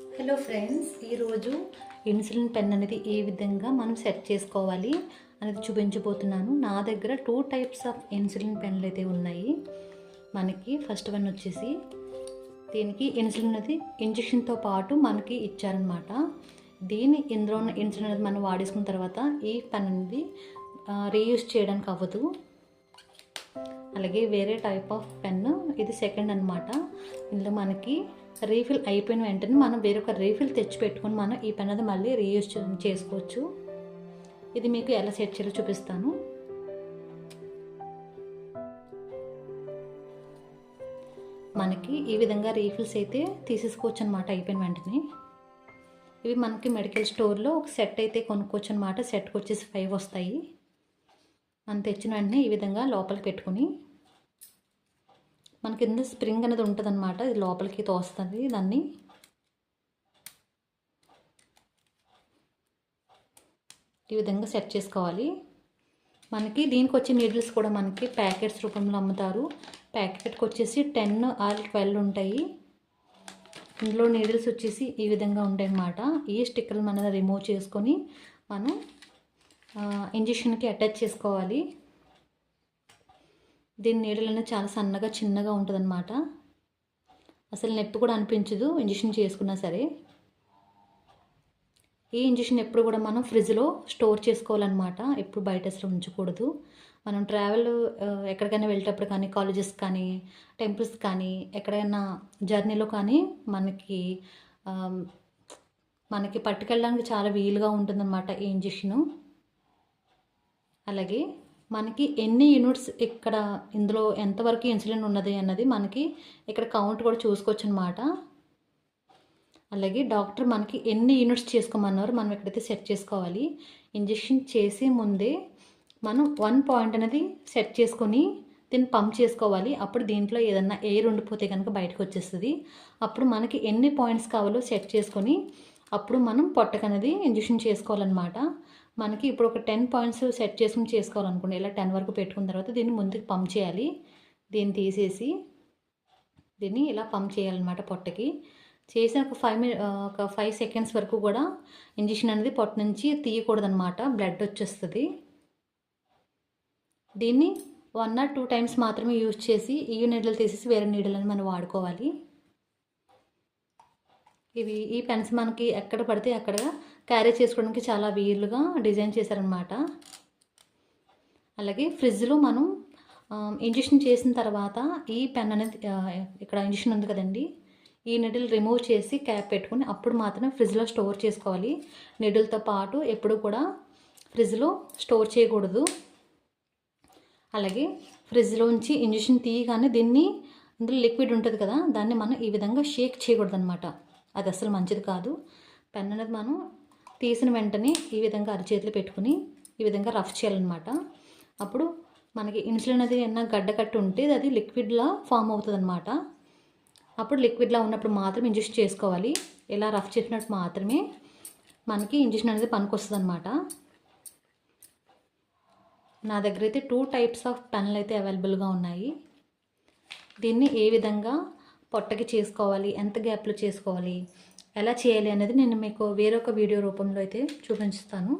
Hello friends, ఈరోజు insulin pen అనేది ఏ విధంగా మనం సెట్ చేసుకోవాలి అనేది చూపించబోతున్నాను. నా దగ్గర 2 టైప్స్ ఆఫ్ ఇన్సులిన్ పెన్లు అయితే ఉన్నాయి. మనకి ఫస్ట్ వన్ వచ్చేసి దీనికి ఇన్సులిన్ అనేది ఇంజెక్షన్తో పాటు మనకి ఇచ్చారనమాట. ఇందులో ఉన్న ఇన్సులిన్ అనేది మనం వాడేసుకున్న తర్వాత ఈ పెన్ అనేది రీయూజ్ చేయడానికి అవ్వదు. అలాగే వేరే టైప్ ఆఫ్ పెన్ ఇది సెకండ్ అనమాట. ఇందులో మనకి రీఫిల్ అయిపోయిన వెంటనే మనం వేరొక రీఫిల్ తెచ్చి పెట్టుకొని మనం ఈ పెన్ అది మళ్ళీ రీయూజ్ చేసుకోవచ్చు. ఇది మీకు ఎలా సెట్ చేయాలో చూపిస్తాను. మనకి ఈ విధంగా రీఫిల్స్ అయితే తీసేసుకోవచ్చు అనమాట అయిపోయిన వెంటనే. ఇవి మనకి మెడికల్ స్టోర్లో ఒక సెట్ అయితే కొనుక్కోవచ్చు అనమాట. సెట్కి వచ్చేసి 5 వస్తాయి. మనం తెచ్చిన వెంటనే ఈ విధంగా లోపలికి పెట్టుకుని మనకి కింద స్ప్రింగ్ అనేది ఉంటుంది అనమాట. ఇది లోపలికి తోస్తుంది. దాన్ని ఈ విధంగా సెట్ చేసుకోవాలి. మనకి దీనికి వచ్చే నీడిల్స్ కూడా మనకి ప్యాకెట్స్ రూపంలో అమ్ముతారు. ప్యాకెట్కి వచ్చేసి 10 ఆర్ 12 ఉంటాయి. ఇందులో నీడిల్స్ వచ్చేసి ఈ విధంగా ఉంటాయి అన్నమాట. ఈ స్టిక్కర్లు మనం రిమూవ్ చేసుకొని మనం ఇంజెక్షన్కి అటాచ్ చేసుకోవాలి. దీని నీడలు అనేది చాలా సన్నగా చిన్నగా ఉంటుందన్నమాట. అసలు నొప్పి కూడా అనిపించదు ఇంజెక్షన్ చేసుకున్నా సరే. ఈ ఇంజెక్షన్ ఎప్పుడు కూడా మనం ఫ్రిడ్జ్లో స్టోర్ చేసుకోవాలన్నమాట. ఎప్పుడు బయట అసలు ఉంచకూడదు. మనం ట్రావెల్ ఎక్కడికైనా వెళ్ళేటప్పుడు కానీ, కాలేజెస్ కానీ, టెంపుల్స్ కానీ, ఎక్కడైనా జర్నీలో కానీ మనకి పట్టుకెళ్ళడానికి చాలా వీలుగా ఉంటుందన్నమాట ఈ ఇంజెక్షను. అలాగే మనకి ఎన్ని యూనిట్స్ ఇందులో ఎంతవరకు ఇన్సులిన్ ఉన్నది అన్నది మనకి ఇక్కడ కౌంట్ కూడా చూసుకోవచ్చు అనమాట. అలాగే డాక్టర్ మనకి ఎన్ని యూనిట్స్ చేసుకోమన్నారు మనం ఎక్కడైతే సెట్ చేసుకోవాలి. ఇంజెక్షన్ చేసే ముందే మనం 1 పాయింట్ అనేది సెట్ చేసుకొని దీన్ని పంప్ చేసుకోవాలి. అప్పుడు దీంట్లో ఏదన్నా ఎయిర్ ఉండిపోతే కనుక బయటకు వచ్చేస్తుంది. అప్పుడు మనకి ఎన్ని పాయింట్స్ కావాలో సెట్ చేసుకొని అప్పుడు మనం పొట్టకనేది ఇంజెక్షన్ చేసుకోవాలన్నమాట. మనకి ఇప్పుడు ఒక 10 పాయింట్స్ సెట్ చేసుకుని చేసుకోవాలనుకోండి. ఇలా 10 వరకు పెట్టుకున్న తర్వాత దీన్ని ముందుకు పంప్ చేయాలి. దీన్ని తీసేసి దీన్ని ఇలా పంప్ చేయాలన్నమాట పొట్టకి. చేసిన ఒక 5 సెకండ్స్ వరకు కూడా ఇంజెక్షన్ అనేది పొట్ట నుంచి తీయకూడదన్నమాట. బ్లడ్ వచ్చేస్తుంది. దీన్ని 1 or 2 టైమ్స్ మాత్రమే యూజ్ చేసి ఈ నీడలు తీసేసి వేరే నీడలని మనం వాడుకోవాలి. ఈ పెన్స్ మనకి ఎక్కడ పడితే అక్కడ క్యారీ చేసుకోవడానికి చాలా వీలుగా డిజైన్ చేశారనమాట. అలాగే ఫ్రిడ్జ్లో మనం ఇంజెక్షన్ చేసిన తర్వాత ఈ పెన్ అనేది ఇక్కడ ఇంజెక్షన్ ఉంది కదండి, ఈ నీడిల్ రిమూవ్ చేసి క్యాప్ పెట్టుకుని అప్పుడు మాత్రమే ఫ్రిడ్జ్లో స్టోర్ చేసుకోవాలి. నీడిల్తో పాటు ఎప్పుడు కూడా ఫ్రిడ్జ్లో స్టోర్ చేయకూడదు. అలాగే ఫ్రిడ్జ్లోంచి ఇంజెక్షన్ తీయగానే ఇందులో లిక్విడ్ ఉంటుంది కదా, దాన్ని మనం ఈ విధంగా షేక్ చేయకూడదు అనమాట. అది అసలు మంచిది కాదు. పెన్ అనేది మనం తీసిన వెంటనే ఈ విధంగా అరచేతులు పెట్టుకుని ఈ విధంగా రఫ్ చేయాలన్నమాట. అప్పుడు మనకి ఇన్సులిన్ అనేది ఏమన్నా గడ్డ కట్టి ఉంటే అది లిక్విడ్లా ఫామ్ అవుతుంది అనమాట. అప్పుడు లిక్విడ్లా ఉన్నప్పుడు మాత్రం ఇంజెక్షన్ చేసుకోవాలి. ఇలా రఫ్ చేసినట్టు మాత్రమే మనకి ఇంజెక్షన్ అనేది పనికొస్తుంది అనమాట. నా దగ్గర అయితే 2 టైప్స్ ఆఫ్ పెన్లు అయితే అవైలబుల్గా ఉన్నాయి. దీన్ని ఏ విధంగా పొట్టకి చేసుకోవాలి, ఎంత గ్యాప్లో చేసుకోవాలి, ఎలా చేయాలి అనేది నేను మీకు వేరొక వీడియో రూపంలో అయితే చూపించుతాను.